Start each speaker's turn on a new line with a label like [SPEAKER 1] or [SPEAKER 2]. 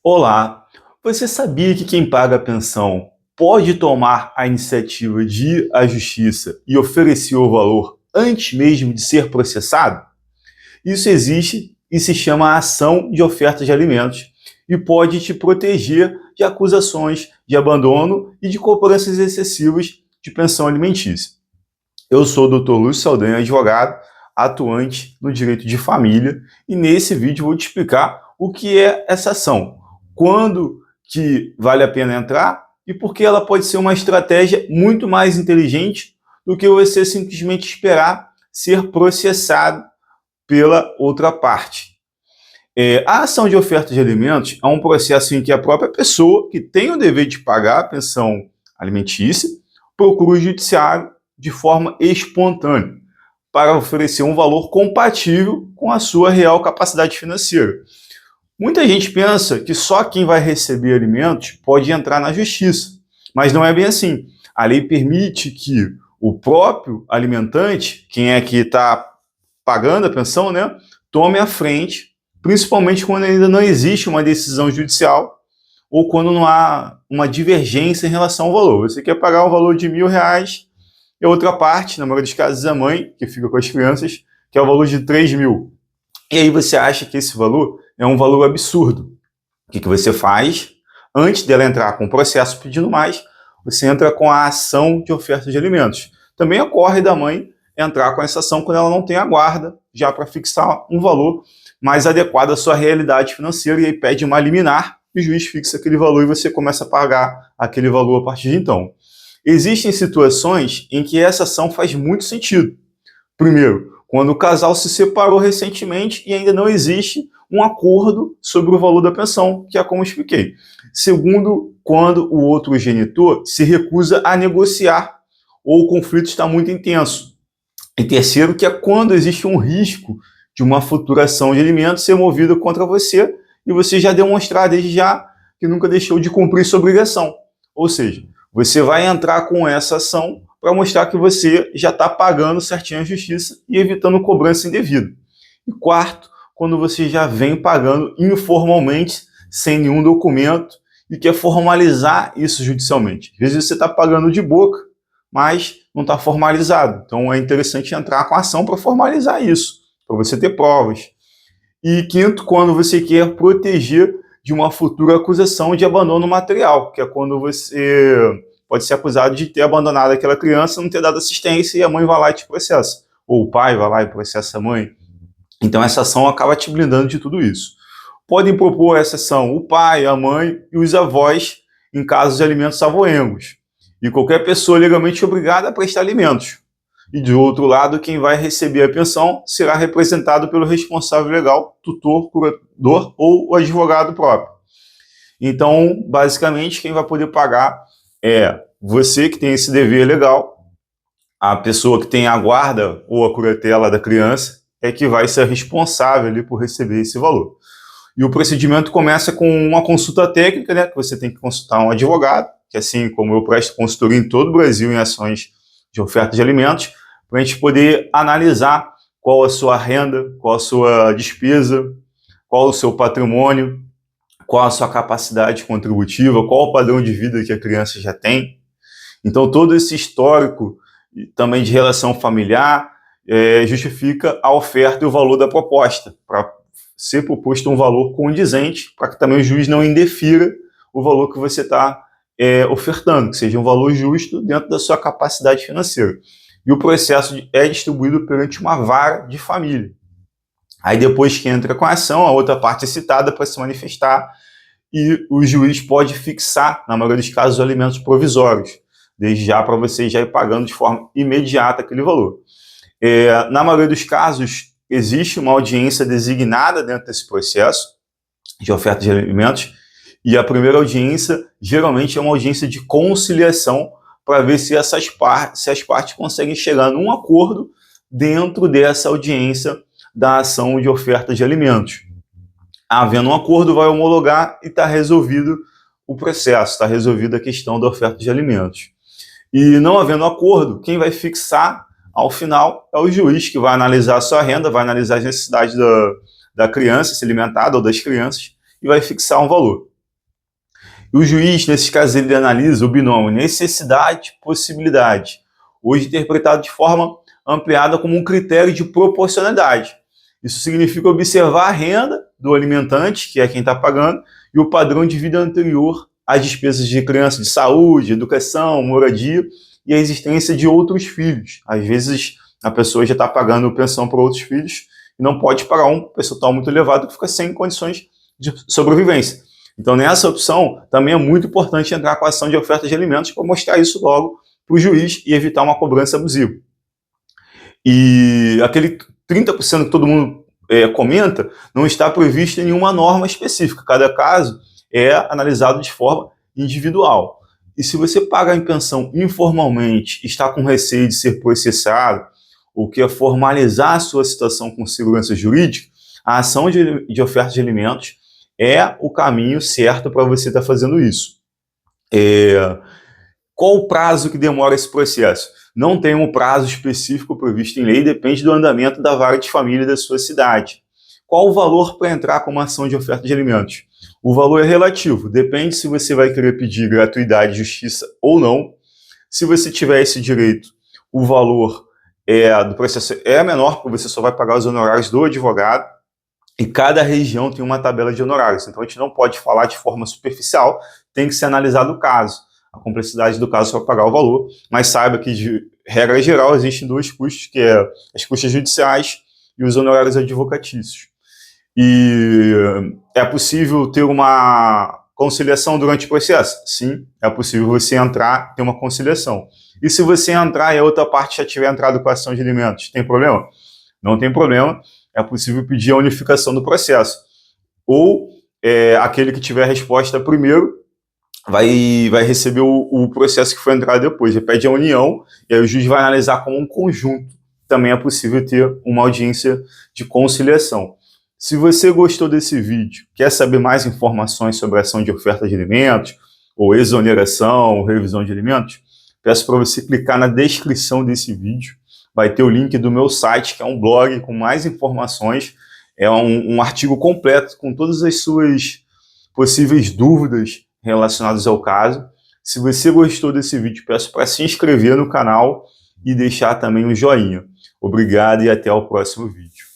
[SPEAKER 1] Olá, você sabia que quem paga a pensão pode tomar a iniciativa de ir à justiça e oferecer o valor antes mesmo de ser processado? Isso existe e se chama ação de oferta de alimentos e pode te proteger de acusações de abandono e de cobranças excessivas de pensão alimentícia. Eu sou o Dr. Lúcio Saldanha, advogado, atuante no direito de família, e nesse vídeo vou te explicar o que é essa ação, quando que vale a pena entrar e por que ela pode ser uma estratégia muito mais inteligente do que você simplesmente esperar ser processado pela outra parte. A ação de oferta de alimentos é um processo em que a própria pessoa que tem o dever de pagar a pensão alimentícia procura o judiciário de forma espontânea para oferecer um valor compatível com a sua real capacidade financeira. Muita gente pensa que só quem vai receber alimentos pode entrar na justiça, mas não é bem assim. A lei permite que o próprio alimentante, quem é que está pagando a pensão, né, tome a frente, principalmente quando ainda não existe uma decisão judicial ou quando não há uma divergência em relação ao valor. Você quer pagar um valor de R$ 1.000 e a outra parte, na maioria dos casos, a mãe, que fica com as crianças, que é o valor de 3.000. E aí você acha que esse valor é um valor absurdo. O que você faz? Antes dela entrar com o processo pedindo mais, você entra com a ação de oferta de alimentos. Também ocorre da mãe entrar com essa ação quando ela não tem a guarda, já para fixar um valor mais adequado à sua realidade financeira, e aí pede uma liminar, e o juiz fixa aquele valor e você começa a pagar aquele valor a partir de então. Existem situações em que essa ação faz muito sentido. Primeiro, quando o casal se separou recentemente e ainda não existe um acordo sobre o valor da pensão, que é como expliquei. Segundo, quando o outro genitor se recusa a negociar ou o conflito está muito intenso. E terceiro, que é quando existe um risco de uma futura ação de alimentos ser movida contra você e você já demonstrar desde já que nunca deixou de cumprir sua obrigação. Ou seja, você vai entrar com essa ação para mostrar que você já está pagando certinho a justiça e evitando cobrança indevida. E quarto, quando você já vem pagando informalmente, sem nenhum documento, e quer formalizar isso judicialmente. Às vezes você está pagando de boca, mas não está formalizado. Então é interessante entrar com a ação para formalizar isso, para você ter provas. E quinto, quando você quer proteger de uma futura acusação de abandono material, que é quando você pode ser acusado de ter abandonado aquela criança, não ter dado assistência e a mãe vai lá e te processa. Ou o pai vai lá e processa a mãe. Então essa ação acaba te blindando de tudo isso. Podem propor essa ação o pai, a mãe e os avós em casos de alimentos avoengos. E qualquer pessoa legalmente obrigada a prestar alimentos. E de outro lado, quem vai receber a pensão será representado pelo responsável legal, tutor, curador ou o advogado próprio. Então, basicamente, quem vai poder pagar é você que tem esse dever legal, a pessoa que tem a guarda ou a curatela da criança é que vai ser responsável ali por receber esse valor. E o procedimento começa com uma consulta técnica, né, que você tem que consultar um advogado, que assim como eu presto consultoria em todo o Brasil em ações de oferta de alimentos, para a gente poder analisar qual a sua renda, qual a sua despesa, qual o seu patrimônio, qual a sua capacidade contributiva, qual o padrão de vida que a criança já tem. Então, todo esse histórico também de relação familiar justifica a oferta e o valor da proposta, para ser proposto um valor condizente, para que também o juiz não indefira o valor que você está ofertando, que seja um valor justo dentro da sua capacidade financeira. E o processo é distribuído perante uma vara de família. Aí depois que entra com a ação, a outra parte é citada para se manifestar e o juiz pode fixar, na maioria dos casos, os alimentos provisórios, desde já para você já ir pagando de forma imediata aquele valor. Na maioria dos casos, existe uma audiência designada dentro desse processo de oferta de alimentos e a primeira audiência geralmente é uma audiência de conciliação para ver se as partes conseguem chegar num acordo dentro dessa audiência da ação de oferta de alimentos. Havendo um acordo, vai homologar e está resolvido o processo, está resolvida a questão da oferta de alimentos. E não havendo acordo, quem vai fixar ao final é o juiz, que vai analisar a sua renda, vai analisar as necessidades da criança se alimentada ou das crianças e vai fixar um valor. O juiz, nesses casos, ele analisa o binômio necessidade-possibilidade, hoje interpretado de forma ampliada como um critério de proporcionalidade. Isso significa observar a renda do alimentante, que é quem está pagando, e o padrão de vida anterior às despesas de criança, de saúde, educação, moradia e a existência de outros filhos. Às vezes a pessoa já está pagando pensão para outros filhos e não pode pagar um percentual muito elevado que fica sem condições de sobrevivência. Então, nessa opção, também é muito importante entrar com a ação de oferta de alimentos para mostrar isso logo para o juiz e evitar uma cobrança abusiva. E aquele 30% que todo mundo comenta não está previsto em nenhuma norma específica. Cada caso é analisado de forma individual. E se você paga em pensão informalmente, está com receio de ser processado, ou quer formalizar a sua situação com segurança jurídica, a ação de oferta de alimentos é o caminho certo para você estar fazendo isso. Qual o prazo que demora esse processo? Não tem um prazo específico previsto em lei, depende do andamento da vara de família da sua cidade. Qual o valor para entrar com uma ação de oferta de alimentos? O valor é relativo, depende se você vai querer pedir gratuidade de justiça ou não. Se você tiver esse direito, o valor do processo é menor, porque você só vai pagar os honorários do advogado, e cada região tem uma tabela de honorários. Então a gente não pode falar de forma superficial, tem que ser analisado o caso. A complexidade do caso para pagar o valor, mas saiba que, de regra geral, existem dois custos, que é as custas judiciais e os honorários advocatícios. E é possível ter uma conciliação durante o processo? Sim, é possível você entrar e ter uma conciliação. E se você entrar e a outra parte já tiver entrado com a ação de alimentos, tem problema? Não tem problema, é possível pedir a unificação do processo. Ou aquele que tiver a resposta primeiro, vai receber o processo que foi entrado depois, ele pede a união, e aí o juiz vai analisar como um conjunto. Também é possível ter uma audiência de conciliação. Se você gostou desse vídeo, quer saber mais informações sobre a ação de oferta de alimentos, ou exoneração, ou revisão de alimentos, peço para você clicar na descrição desse vídeo, vai ter o link do meu site, que é um blog com mais informações, é um artigo completo com todas as suas possíveis dúvidas relacionados ao caso. Se você gostou desse vídeo, peço para se inscrever no canal e deixar também um joinha. Obrigado e até o próximo vídeo.